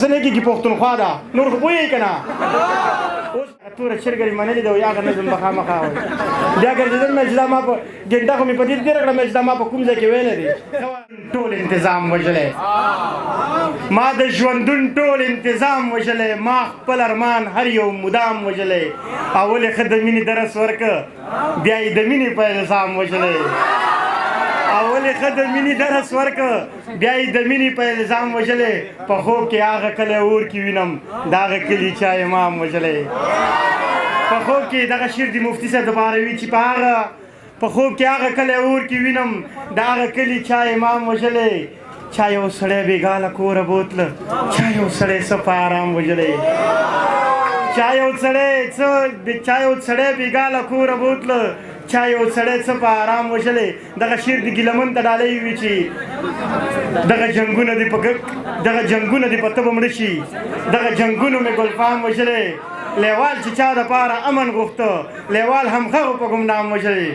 زنګي کې پښتونخوا ده نور خو پوهېږې که نه اوس توره چرګرې منلې ده یا هغه نظم به خامخا وایي بیا ګرځېدل مې چې دا ما په ګنټه خو مې په دې تېره کړه مې چې دا ما په کوم ځای کې ویلی دی ټول انتظام وژلی ما د ژوندون ټول انتظام وژلی ما خپل ارمان هر یو مدام وژلی اول یې ښه د مینې درس ورکه بیا یې د مینې په الزام وژلی اول یې ښه د مینې درس ورکه بیا یې د مینې په الزام وژلی په خوب کې هغه کلی اور کې وینم د هغه کلي چا امام وژلی په خوب کې دغه شعر د مفتي صاحب دپاره وي چې په خوب کې هغه کلی اور کې وینم د هغه کلي چا امام وژلی چا یو سړی بېګا له کوره بوتله چا یو سړی څه په آرام وژلی چا یو سړی بېګا له کوره بوتله چا یو سړی څه په آرام وژلی دغه شعر د ګیلمن ته ډالۍ وي چې دغه جنګونه دې په ته به مړه شي دغه جنګونو مې ګلفام وژلی لیوال چې چا دپاره امن غوښته لیوال همغهو په ګمنام وژلی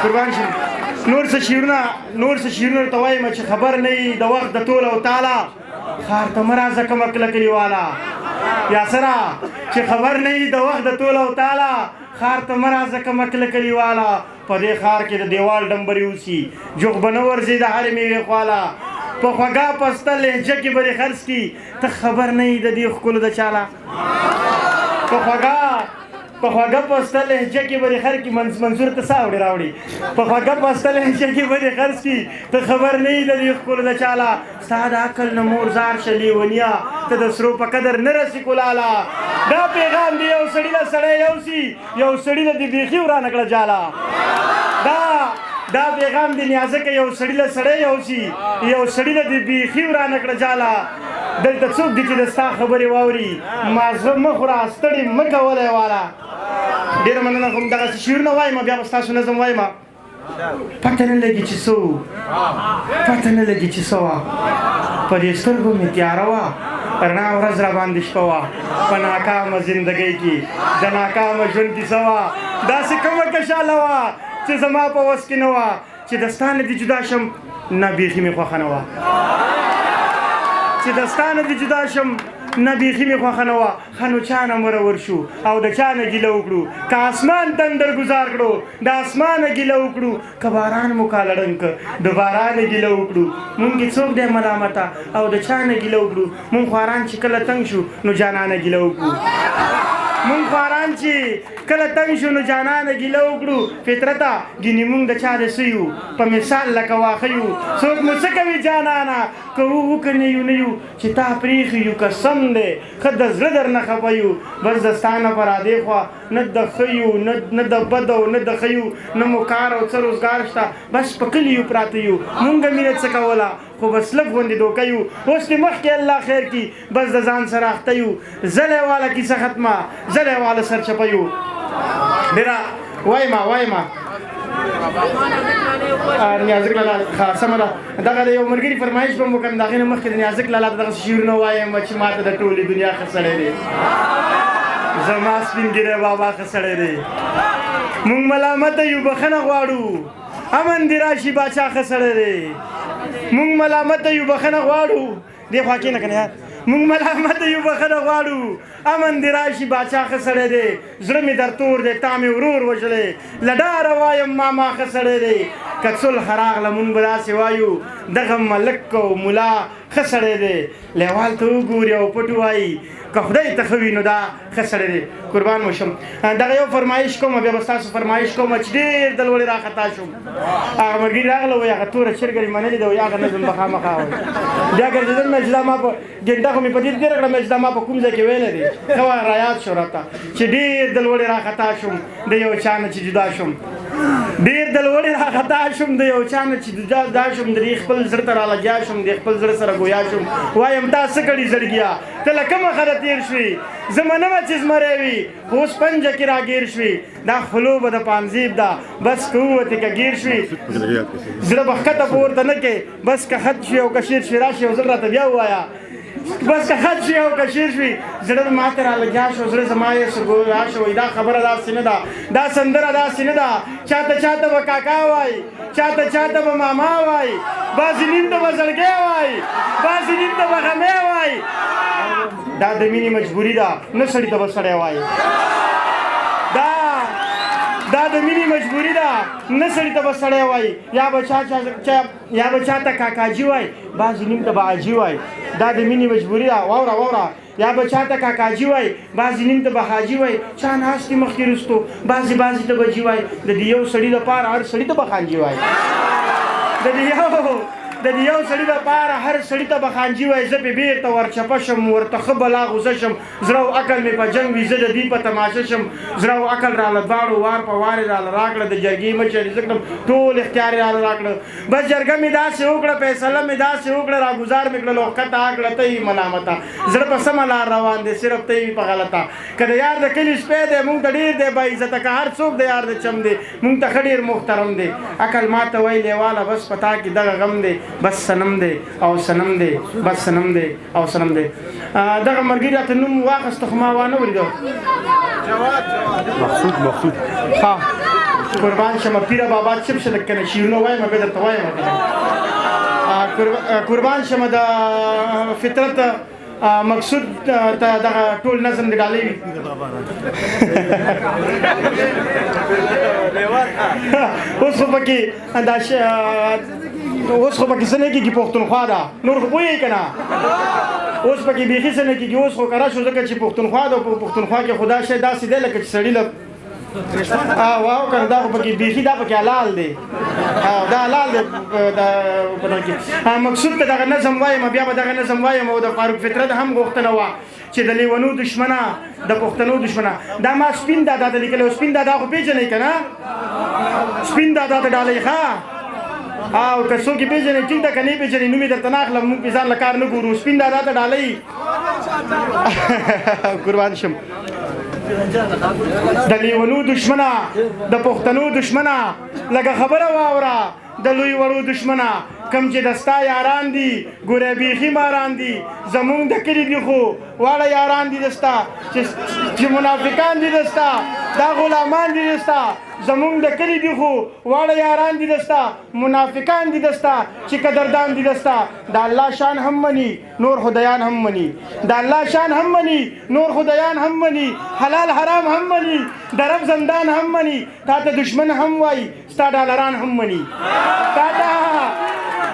قربان شم نور څه شعرونه ته وایم چې خبر نه یي د وخت د طول او تاله ښار ته مه راځه کمه کله کلیواله یا سره چې خبر نه یي د وخت د طول او تاله ښار ته مه راځه کمه کله کلیواله په دې ښار کې د دیوال ډمبرې اوسي جوغ به نه ورځي د هرې مېوې خواله په خوږه پسته لهجه کې به دې خرڅ کي ته خبر نه یي د دې ښکلو د چاله په خوږه پسته لهجه کې به دې خر کي منصور ته څه راوړي په خوږه پسته لهجه کې به دې خرڅ کي ته خبر نه یي د دې ښکلو د چاله ستا د عقل نه مور زار شه لیونیه ته د سرو په قدر نه رسي کولاله دا پیغام دی یو سړي له سړی یوسي یو سړي له دې بیخي ورانه کړه جاله دا پیغام دی نیازکه یو سړي له سړی یوسي یو سړي له دې بیخي ورانه کړه جاله دلته څوک دی چې د ستا خبرې واوري مازغه مه خوره ستړي مه کولی واله ډېره مننه خو دغسې شعرونه وایم بیا به ستاسو نظم وایم پته نه لګي چې څه وه په دې سترګو مې تیاره وه رڼا ورځ را باندې شپه وه په ناکامه زندګۍ کې د ناکامه ژوند کیسه وه داسې کومه کشاله وه چې زما په وس کې نه وه چې د ستا نه دې جدا شم نه بیخي مې خوښه نه وه چې د ستا نه دې جدا شم نه بیخي مې خوښه نه وه ښه نو چا نه مرور شو او د چا نه ګیله وکړو که اسمان تندر ګزار کړو د اسمانه ګیله وکړو که باران مو کالړنګ د بارانه ګیله وکړو مونږ کې څوک دی ملامته او د چا نه ګیله وکړو مونږ خواران چې کله تنګ شو نو جانانه ګیله وکړو مونږ خواران چې کله تنګ شو نو جانانه ګیله وکړو فطرته ګینې مونږ د چا د څه یو په مثال لکه واښه یو څوک مو څه کوي جانانه که وو که نه یو چې تا پرېښي یو قسم دی ښه د زړه در نه خفه یو بس د ستا نه په رادې خوا نه د ښه یو نه د بد او نه د ښه یو نه مو کار او څه روزګار شته بس په کلي یو پراته یو مونږ مینه څه کوله خو بس لږ غوندې دوکه یو اوس دې مخکې الله خیر کي بس د ځان سره اخته یو زلی واله کیسه ختمه زلی واله سرچپه یو ډېره وایمه نیازک لالا سمه ده دغه د یو ملګري فرمایش به م وکړم د هغې نه مخکې د نیازک لالا ته دغسې شعرونه وایم چې ما ته د ټولې دنیا ښه سړی دی زما سپین ږیری بابا ښه سړی دی مونږ ملامته یو بخښنه غواړو امن دې راشي باچا ښه سړی دی مونږ ملامته یو بخښنه غواړو دې خوا کښېنه که نه یار مونږ ملامته یو بخښنه غواړو امن دې راشي باچا ښه سړی دی زړه مې در تور دی تا مې ورور وژلی له ډاره وایم ماما ښه سړی دی که صلح راغله مونږ به داسې وایو دغه ملک او ملا ښه سړی دی لیوال ته وګوري او پټ وایي که خدای ته ښه وي نو دا ښه سړی دی قربان مو شم دغه یو فرمایش کوم بیا به ستاسو فرمایش کوم چې ډېر د لوړې راخطا شوم هغه ملګري راغله وایي هغه توره چرګرې منلې ده وایي هغه نظم به خامخا وایي بیا ګرځېدل مې چې دا ما په ګنټه خو مې په دې تېره کړه مې چې دا ما په کوم ځای کې ویلی دی ښه رایاد شو راته چې ډېر د لوړې راخطا شوم د یو چا نه چې جدا شوم ډېر د لوړې راخطا شوم د یو چا نه چې جدا شوم د دې خپل زړه ته رالګیا شوم د خپل زړه سره ګویا شوم وایم تا څه کړي زړګیا ته له کومه خره تېر شوې زه منمه چې زمری وي خو اوس پنجه کې راګیر شوې دا خلو به د پانزیب ده بس که ووتې که ګیر شوې زړه به ښکته پورته نه کې بس که خط شوې او که شیر شوې راشي یو ځل راته بیا ووایه بس که خط شوې او که شیر شوې زړه مې ماته رالګیا شو زړه زما یې ګویا شو وایي دا خبره داسې نه ده دا سندره داسې نه ده چاته به کاکا وایي چاته به ماما وایي بعضې نیم ته به زړګی وایي بعضې نیم ته به غمی وایي دا د مینې مجبوري ده نه سړي ته به سړی وایي دا د مینې مجبوري ده نه سړي ته به سړی وایي یا به چا ته کاکاجي وایي بعضې نیم ته به حاجي وایي دا د مینې مجبوري ده واوره یا به چا ته کاکاجي وایي بعضې نیم ته به حاجي وایي چا ناست دي مخکې رستو بعضې ته به جي وایي د دې یو سړي لپاره هر سړي ته به خانجي وایي د دې یو سړي لپاره هر سړي ته به خانجي وایي زه پې بېرته ورچپه شم ورته ښه بلا غوسه شم زړه او عقل مې په جنګ وي زه د دوی په تماشه شم زړه او عقل راله دواړو وار په وار یې راله راکړه د جرګې مشر یې زه کړم ټول اختیار یې راله راکړه بس جرګه مې داسې وکړه فیصله مې داسې وکړه راګزار مې کړل او ښکته کړه ته یې ملامته زړه په سمه لار روان دی صرف ته یې په غلطه که د یار د کلي سپی دی مونږ ته ډېر دی باعزته که هر څوک د یار د چم دی مونږ ته ښه ډېر محترم دی عقل ما ته وایي لیواله بس په تا کې دغه غم دی بس صنم دی او صنم دی بس صنم دی او صنم دی دغه ملګري راته نوم واخیسته خو ما وانه ولیدو مقصود ها قربان شمه پیره بابا چپ شه لږ کنه شیرونه وایم بیا درته وایم قربان شمه د فطرت مقصود ته دغه ټول نظم د ډالۍ وي اوس خو پکې څه نه کېږي پښتونخوا ده نور خو پوهېږې که نه اوس پکې بیخي څه نه کېږي اوس خو کره شو ځکه چې پښتونخوا ده په پښتونخوا کې خو دا شی داسې دی لکه چې سړي له واو کنه دا خو پکې بیخي دا پکې حلال دی دا حلال دی په دغه کې مقصود ته دغه نظم وایم بیا به دغه نظم وایم او د فاروق فطرت هم غوښتنه وه چې د لیونو دشمنه د پښتنو دشمنه دا ما سپین دادا ته لیکلی سپین دادا خو پېژنئ که نه سپین دادا ته ډالۍ ښه او که څوک یې پېژنئ ټیک ده که نه یې پېژنئ نوم یې درته نه اخلم موږ پې ځان له کار نه ګورو سپین دادا ته ډالۍ قربان شم د لیونو دشمنه د پښتنو دشمنه لکه خبره واوره د لوی وړو دشمنه کم چې د ستا یاران دي ګوره بیخي ماران دي زمونږ د کلي دي خو واړه یاران دي د ستا چې منافقان دي د ستا دا غلامان دي د ستا زمونږ د کلي دي خو واړه یاران دي د ستا منافقان دي د ستا چې قدردان دي د ستا د الله شان هم مني نور خدایان هم مني د الله شان هم مني نور خدایان هم مني حلال حرام هم مني د رب زندان هم مني تا ته دشمن هم وایي ستا ډالران هم مني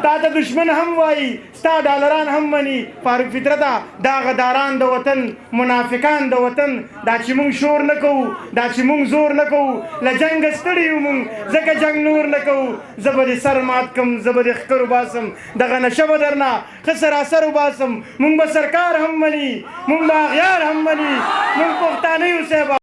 تا ته دشمن هم وایي ستا ډالران هم مني فاروق فطرته دا غداران د وطن منافقان د وطن دا چې مونږ شور نه کوو دا چې مونږ زور نه کوو له جنګه ستړي یو مونږ ځکه جنګ نور نه کوو زه به دې سر مات کړم زه به دې ښکر وباسم دغه نشه به درنه ښه سراسر وباسم مونږ به سرکار هم مني مونږ به اغیار هم مني مونږ پښتانه یو صاحبه